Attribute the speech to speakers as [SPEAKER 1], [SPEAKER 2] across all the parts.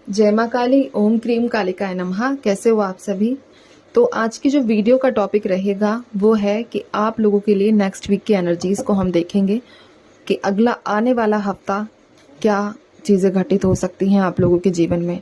[SPEAKER 1] जय माँ काली, ओम क्रीम कालिकाय नमः। कैसे हो आप सभी? तो आज की जो वीडियो का टॉपिक रहेगा वो है कि आप लोगों के लिए नेक्स्ट वीक की एनर्जीज को हम देखेंगे कि अगला आने वाला हफ्ता क्या चीज़ें घटित हो सकती हैं आप लोगों के जीवन में।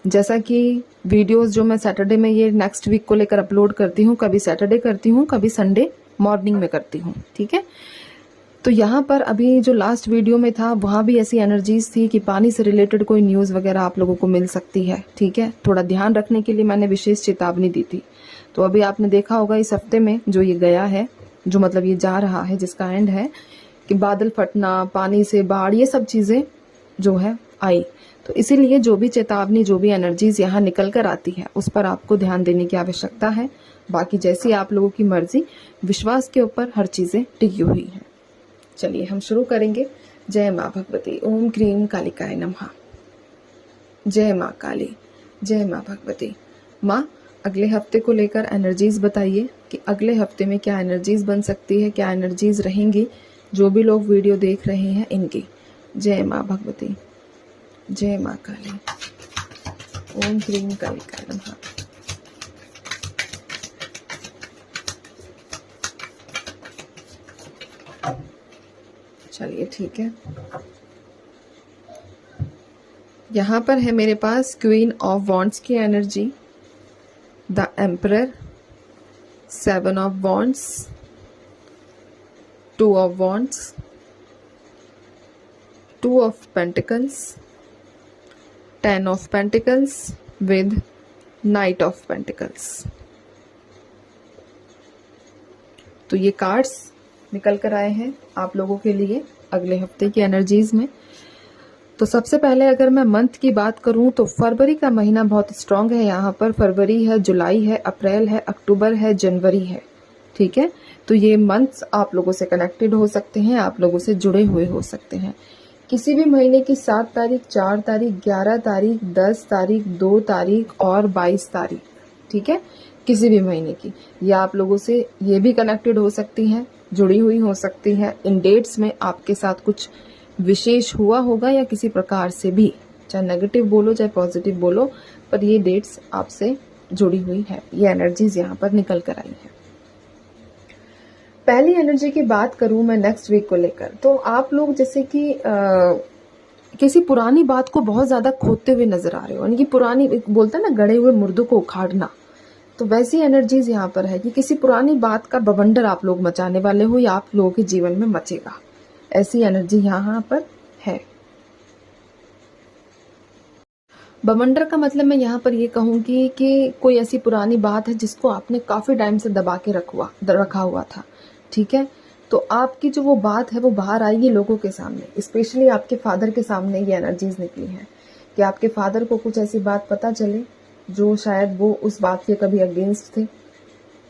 [SPEAKER 1] जैसा कि वीडियोस जो मैं सैटरडे में ये नेक्स्ट वीक को लेकर अपलोड करती हूँ, कभी सैटरडे करती हूँ, कभी संडे मॉर्निंग में करती हूँ, ठीक है। तो यहाँ पर अभी जो लास्ट वीडियो में था वहाँ भी ऐसी एनर्जीज थी कि पानी से रिलेटेड कोई न्यूज़ वगैरह आप लोगों को मिल सकती है, ठीक है। थोड़ा ध्यान रखने के लिए मैंने विशेष चेतावनी दी थी। तो अभी आपने देखा होगा इस हफ्ते में जो ये गया है, जो मतलब ये जा रहा है, जिसका एंड है कि बादल फटना, पानी से बाढ़, ये सब चीज़ें जो है आई। तो इसीलिए जो भी चेतावनी, जो भी एनर्जीज यहाँ निकल कर आती है उस पर आपको ध्यान देने की आवश्यकता है। बाकी जैसी आप लोगों की मर्जी, विश्वास के ऊपर हर चीज़ें टिकी हुई हैं। चलिए हम शुरू करेंगे। जय माँ भगवती, ओम क्रीम कालिकाय नमः। जय माँ काली, जय माँ भगवती। माँ, अगले हफ्ते को लेकर एनर्जीज बताइए कि अगले हफ्ते में क्या एनर्जीज बन सकती है, क्या एनर्जीज रहेंगी जो भी लोग वीडियो देख रहे हैं इनकी। जय माँ भगवती, जय माँ काली, ओम क्रीम कालिकाय नमः। चलिए ठीक है। यहाँ पर है मेरे पास क्वीन ऑफ वॉन्ड्स की energy, the emperor, 7 of wands, 2 of wands, 2 of pentacles, 10 of pentacles with night of pentacles. तो ये कार्ड्स निकल कर आए हैं आप लोगों के लिए अगले हफ्ते की एनर्जीज में। तो सबसे पहले अगर मैं मंथ की बात करूं तो फरवरी का महीना बहुत स्ट्रांग है। यहाँ पर फरवरी है, जुलाई है, अप्रैल है, अक्टूबर है, जनवरी है, ठीक है। तो ये मंथ्स आप लोगों से कनेक्टेड हो सकते हैं, आप लोगों से जुड़े हुए हो सकते हैं। किसी भी महीने की 7 तारीख, 4 तारीख, 11 तारीख, 10 तारीख, 2 तारीख और 22 तारीख, ठीक है। किसी भी महीने की या आप लोगों से ये भी कनेक्टेड हो सकती हैं, जुड़ी हुई हो सकती है। इन डेट्स में आपके साथ कुछ विशेष हुआ होगा या किसी प्रकार से भी, चाहे नेगेटिव बोलो चाहे पॉजिटिव बोलो, पर ये डेट्स आपसे जुड़ी हुई है। ये एनर्जीज यहाँ पर निकल कर आई है। पहली एनर्जी की बात करूं मैं नेक्स्ट वीक को लेकर, तो आप लोग जैसे कि किसी पुरानी बात को बहुत ज्यादा खोदते हुए नजर आ रहे हो, यानी कि पुरानी, बोलते हैं ना गड़े हुए मुर्दों को उखाड़ना, तो वैसी एनर्जीज यहाँ पर है कि किसी पुरानी बात का बवंडर आप लोग मचाने वाले हो या आप लोगों के जीवन में मचेगा। ऐसी एनर्जी यहाँ पर है। बवंडर का मतलब मैं यहाँ पर ये कहूंगी कि कोई ऐसी पुरानी बात है जिसको आपने काफी टाइम से दबा के रखा हुआ था, ठीक है। तो आपकी जो वो बात है वो बाहर आएगी लोगों के सामने। स्पेशली आपके फादर के सामने ये एनर्जीज निकली है कि आपके फादर को कुछ ऐसी बात पता चले जो शायद वो उस बात के कभी अगेंस्ट थे।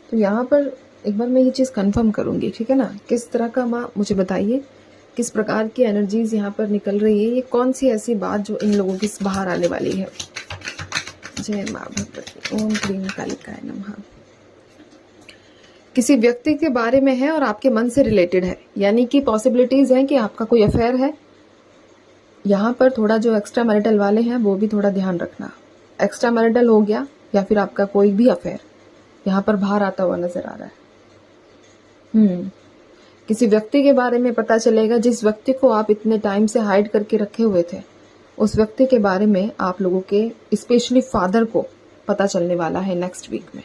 [SPEAKER 1] तो यहाँ पर एक बार मैं ये चीज कंफर्म करूंगी, ठीक है ना। किस तरह का, माँ मुझे बताइए किस प्रकार की एनर्जीज यहाँ पर निकल रही है, ये कौन सी ऐसी बात जो इन लोगों की बाहर आने वाली है। जय माँ भगवती, ओम क्रीम कालिकाय नमः। किसी व्यक्ति के बारे में है और आपके मन से रिलेटेड है, यानी कि पॉसिबिलिटीज है कि आपका कोई अफेयर है। यहाँ पर थोड़ा जो एक्स्ट्रा मैरिटल वाले हैं वो भी थोड़ा ध्यान रखना। एक्स्ट्रा मैरिटल हो गया या फिर आपका कोई भी अफेयर यहाँ पर बाहर आता हुआ नजर आ रहा है। किसी व्यक्ति के बारे में पता चलेगा, जिस व्यक्ति को आप इतने टाइम से हाइड करके रखे हुए थे, उस व्यक्ति के बारे में आप लोगों के स्पेशली फादर को पता चलने वाला है नेक्स्ट वीक में,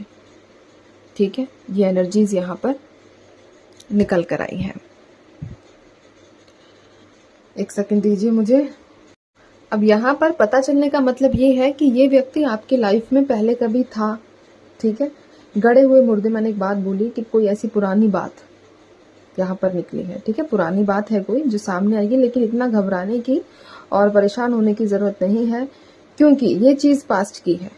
[SPEAKER 1] ठीक है। ये एनर्जीज यहाँ पर निकल कर आई हैं। एक सेकंड दीजिए मुझे। अब यहाँ पर पता चलने का मतलब ये है कि ये व्यक्ति आपकी लाइफ में पहले कभी था, ठीक है। गड़े हुए मुर्दे, मैंने एक बात बोली कि कोई ऐसी पुरानी बात यहाँ पर निकली है, ठीक है। पुरानी बात है कोई जो सामने आएगी, लेकिन इतना घबराने की और परेशान होने की जरूरत नहीं है, क्योंकि ये चीज पास्ट की है।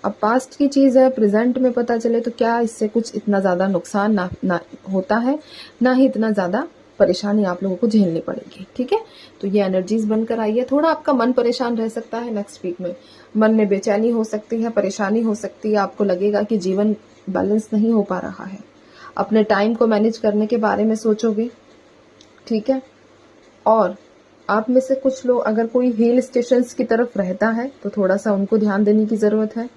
[SPEAKER 1] अब पास्ट की चीज है, प्रेजेंट में पता चले तो क्या इससे कुछ इतना ज्यादा नुकसान ना होता है, ना ही इतना ज्यादा परेशानी आप लोगों को झेलनी पड़ेगी, ठीक है। तो ये एनर्जीज बनकर आई है। थोड़ा आपका मन परेशान रह सकता है नेक्स्ट वीक में, मन में बेचैनी हो सकती है, परेशानी हो सकती है, आपको लगेगा कि जीवन बैलेंस नहीं हो पा रहा है, अपने टाइम को मैनेज करने के बारे में सोचोगे, ठीक है। और आप में से कुछ लोग अगर कोई हिल स्टेशंस की तरफ रहता है तो थोड़ा सा उनको ध्यान देने की जरूरत है।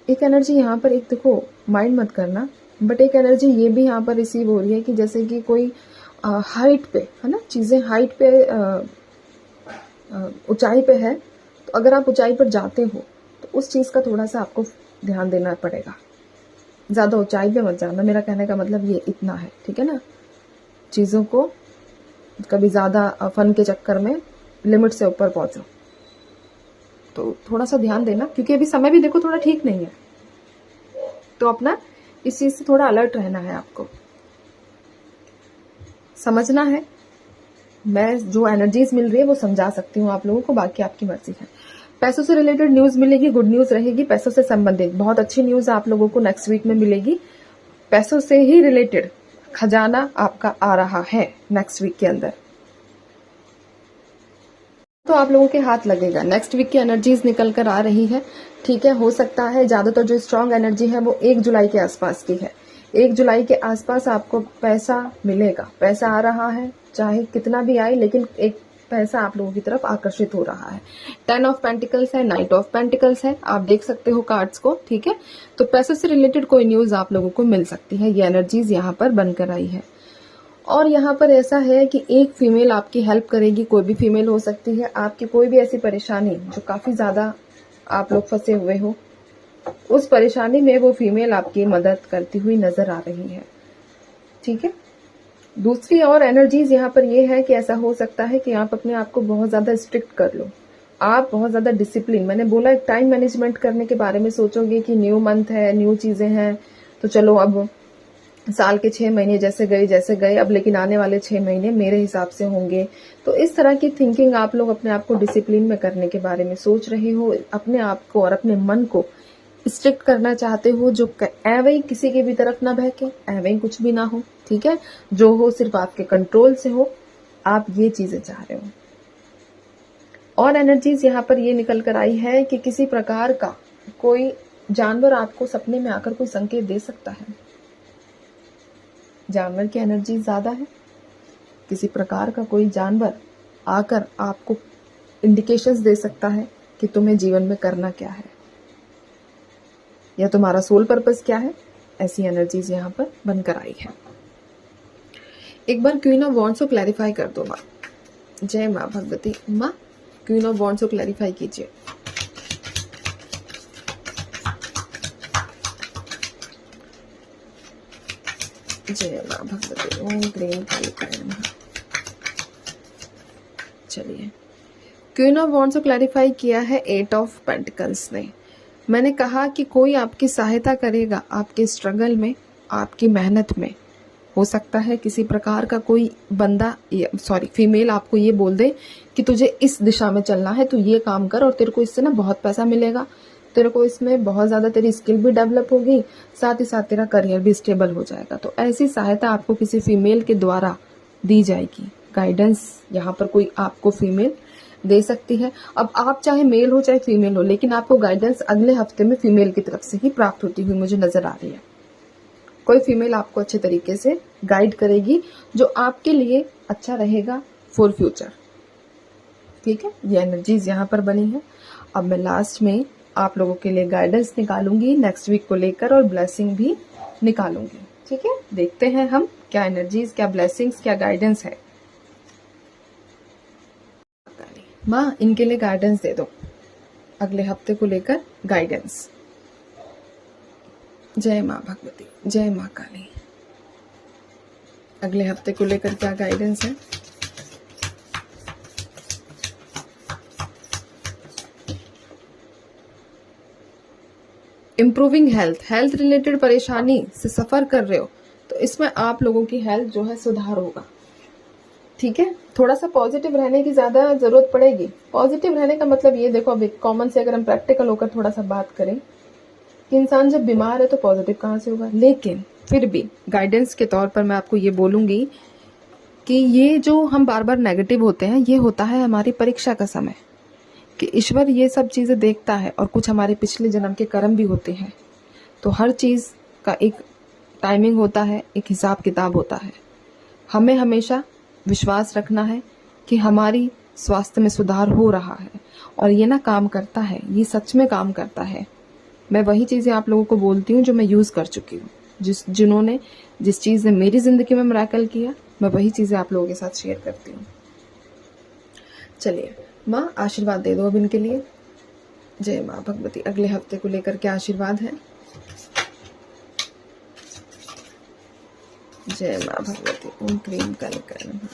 [SPEAKER 1] एक एनर्जी यहाँ पर, एक देखो माइंड मत करना, बट एक एनर्जी ये भी यहाँ पर रिसीव हो रही है कि जैसे कि कोई हाइट पे है ना, चीजें हाइट पे ऊंचाई पे है, तो अगर आप ऊंचाई पर जाते हो तो उस चीज का थोड़ा सा आपको ध्यान देना पड़ेगा। ज्यादा ऊंचाई पे मत जाना, मेरा कहने का मतलब ये इतना है, ठीक है ना। चीजों को कभी ज्यादा फन के चक्कर में लिमिट से ऊपर पहुंचो तो थोड़ा सा ध्यान देना, क्योंकि अभी समय भी देखो थोड़ा ठीक नहीं है, तो अपना इस चीज से थोड़ा अलर्ट रहना है, आपको समझना है। मैं जो एनर्जीज मिल रही है वो समझा सकती हूँ आप लोगों को, बाकी आपकी मर्जी है। पैसों से रिलेटेड न्यूज मिलेगी, गुड न्यूज रहेगी, पैसों से संबंधित बहुत अच्छी न्यूज आप लोगों को नेक्स्ट वीक में मिलेगी। पैसों से ही रिलेटेड खजाना आपका आ रहा है नेक्स्ट वीक के अंदर, तो आप लोगों के हाथ लगेगा। नेक्स्ट वीक की एनर्जीज निकल कर आ रही है, ठीक है। हो सकता है ज्यादातर जो स्ट्रांग एनर्जी है वो 1 जुलाई के आसपास की है। 1 जुलाई के आसपास आपको पैसा मिलेगा, पैसा आ रहा है, चाहे कितना भी आए, लेकिन एक पैसा आप लोगों की तरफ आकर्षित हो रहा है। 10 ऑफ पेंटिकल्स है, नाइट ऑफ पेंटिकल्स है, आप देख सकते हो कार्ड्स को, ठीक है। तो पैसों से रिलेटेड कोई न्यूज आप लोगों को मिल सकती है, ये एनर्जीज यहाँ पर बनकर आई है। और यहाँ पर ऐसा है कि एक फीमेल आपकी हेल्प करेगी, कोई भी फीमेल हो सकती है, आपकी कोई भी ऐसी परेशानी जो काफी ज्यादा आप लोग फंसे हुए हो, उस परेशानी में वो फीमेल आपकी मदद करती हुई नजर आ रही है, ठीक है। दूसरी और एनर्जीज यहाँ पर ये है कि ऐसा हो सकता है कि आप अपने आप को बहुत ज्यादा स्ट्रिक्ट कर लो, आप बहुत ज्यादा डिसिप्लिन, मैंने बोला एक टाइम मैनेजमेंट करने के बारे में सोचोगे कि न्यू मंथ है, न्यू चीजें हैं, तो चलो अब साल के 6 महीने जैसे गए अब, लेकिन आने वाले 6 महीने मेरे हिसाब से होंगे। तो इस तरह की थिंकिंग आप लोग अपने आप को डिसिप्लिन में करने के बारे में सोच रहे हो, अपने आप को और अपने मन को स्ट्रिक्ट करना चाहते हो, जो ऐवे ही किसी की भी तरफ ना बहके, ऐवे ही कुछ भी ना हो, ठीक है। जो हो सिर्फ आपके कंट्रोल से हो, आप ये चीजें चाह रहे हो। और एनर्जीज यहाँ पर ये निकल कर आई है कि किसी प्रकार का कोई जानवर आपको सपने में आकर कोई संकेत दे सकता है, जानवर की एनर्जी ज्यादा है। किसी प्रकार का कोई जानवर आकर आपको इंडिकेशंस दे सकता है कि तुम्हें जीवन में करना क्या है या तुम्हारा सोल पर्पस क्या है, ऐसी एनर्जीज यहाँ पर बनकर आई है। एक बार क्वीन ऑफ वॉन्ड्स को क्लैरिफाई कर दो माँ। जय माँ भगवती। माँ क्वीन ऑफ वॉन्ड्स को क्लैरिफाई कीजिए। जय माँ भगवती। ओम ग्रीन कालिकाय नमः। चलिए, क्वीन ऑफ वॉन्ड्स को क्लैरिफाई किया है 8 ऑफ पेंटिकल्स ने। मैंने कहा कि कोई आपकी सहायता करेगा आपके स्ट्रगल में, आपकी मेहनत में। हो सकता है किसी प्रकार का कोई बंदा, सॉरी फीमेल, आपको ये बोल दे कि तुझे इस दिशा में चलना है, तू ये काम कर और तेरे को इससे ना बहुत पैसा मिलेगा, तेरे को इसमें बहुत ज्यादा तेरी स्किल भी डेवलप होगी, साथ ही साथ तेरा करियर भी स्टेबल हो जाएगा। तो ऐसी सहायता आपको किसी फीमेल के द्वारा दी जाएगी। गाइडेंस यहाँ पर कोई आपको फीमेल दे सकती है। अब आप चाहे मेल हो चाहे फीमेल हो, लेकिन आपको गाइडेंस अगले हफ्ते में फीमेल की तरफ से ही प्राप्त होती हुई मुझे नजर आ रही है। कोई फीमेल आपको अच्छे तरीके से गाइड करेगी, जो आपके लिए अच्छा रहेगा फॉर फ्यूचर, ठीक है। ये एनर्जीज यहाँ पर बनी है। अब मैं लास्ट में आप लोगों के लिए गाइडेंस निकालूंगी नेक्स्ट वीक को लेकर, और ब्लेसिंग भी निकालूंगी, ठीक है। देखते हैं हम क्या एनर्जीज, क्या ब्लेसिंग्स, क्या गाइडेंस है। माँ इनके लिए गाइडेंस दे दो, अगले हफ्ते को लेकर गाइडेंस। जय माँ भगवती, जय माँ काली। अगले हफ्ते को लेकर क्या गाइडेंस है। इम्प्रूविंग हेल्थ, हेल्थ रिलेटेड परेशानी से सफर कर रहे हो तो इसमें आप लोगों की हेल्थ जो है सुधार होगा, ठीक है। थोड़ा सा पॉजिटिव रहने की ज्यादा जरूरत पड़ेगी। पॉजिटिव रहने का मतलब ये देखो, अब एक कॉमन से अगर हम प्रैक्टिकल होकर थोड़ा सा बात करें कि इंसान जब बीमार है तो पॉजिटिव कहाँ से होगा, लेकिन फिर भी गाइडेंस के तौर पर मैं आपको ये बोलूंगी कि ये जो हम बार बार नेगेटिव होते हैं, ये होता है हमारी परीक्षा का समय, कि ईश्वर ये सब चीजें देखता है और कुछ हमारे पिछले जन्म के कर्म भी होते हैं। तो हर चीज का एक टाइमिंग होता है, एक हिसाब किताब होता है। हमें हमेशा विश्वास रखना है कि हमारी स्वास्थ्य में सुधार हो रहा है और ये ना काम करता है, ये सच में काम करता है। मैं वही चीज़ें आप लोगों को बोलती हूँ जो मैं यूज़ कर चुकी हूँ। जिन्होंने जिस चीज़ ने मेरी ज़िंदगी में मिरेकल किया, मैं वही चीज़ें आप लोगों के साथ शेयर करती हूँ। चलिए माँ, आशीर्वाद दे दो अब इनके लिए। जय माँ भगवती। अगले हफ्ते को लेकर के आशीर्वाद है। जय माँ भगवती। ओम क्रीम कालिकाय नमः।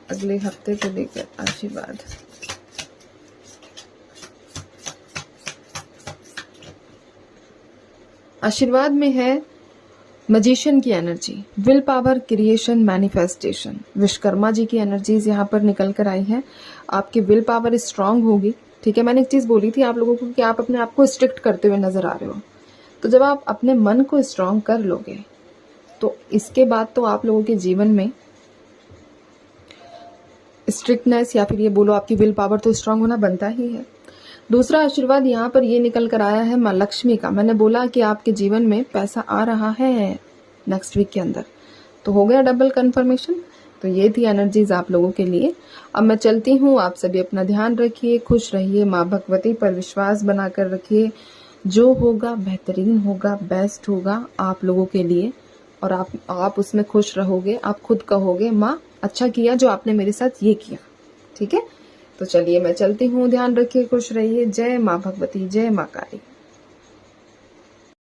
[SPEAKER 1] अगले हफ्ते को लेकर आशीर्वाद। आशीर्वाद में है मजिशियन की energy, will power, creation, manifestation. Vishwakarma ji की एनर्जीज यहाँ पर निकल कर आई है। आपकी विल पावर स्ट्रांग होगी। ठीक है, मैंने एक चीज बोली थी आप लोगों को कि आप अपने आप को स्ट्रिक्ट करते हुए नजर आ रहे हो, तो जब आप अपने मन को स्ट्रांग कर लोगे तो इसके बाद तो आप लोगों के जीवन में स्ट्रिक्टनेस या फिर ये बोलो आपकी विल पावर तो स्ट्रांग होना बनता ही है। दूसरा आशीर्वाद यहाँ पर ये निकल कर आया है माँ लक्ष्मी का। मैंने बोला कि आपके जीवन में पैसा आ रहा है नेक्स्ट वीक के अंदर, तो हो गया डबल कंफर्मेशन। तो ये थी एनर्जीज आप लोगों के लिए। अब मैं चलती हूँ, आप सभी अपना ध्यान रखिए, खुश रहिए, माँ भगवती पर विश्वास बनाकर रखिए। जो होगा बेहतरीन होगा, बेस्ट होगा आप लोगों के लिए, और आप उसमें खुश रहोगे। आप खुद कहोगे माँ अच्छा किया जो आपने मेरे साथ ये किया। ठीक है, तो चलिए मैं चलती हूँ, ध्यान रखिए, खुश रहिए। जय माँ भगवती, जय माँ काली।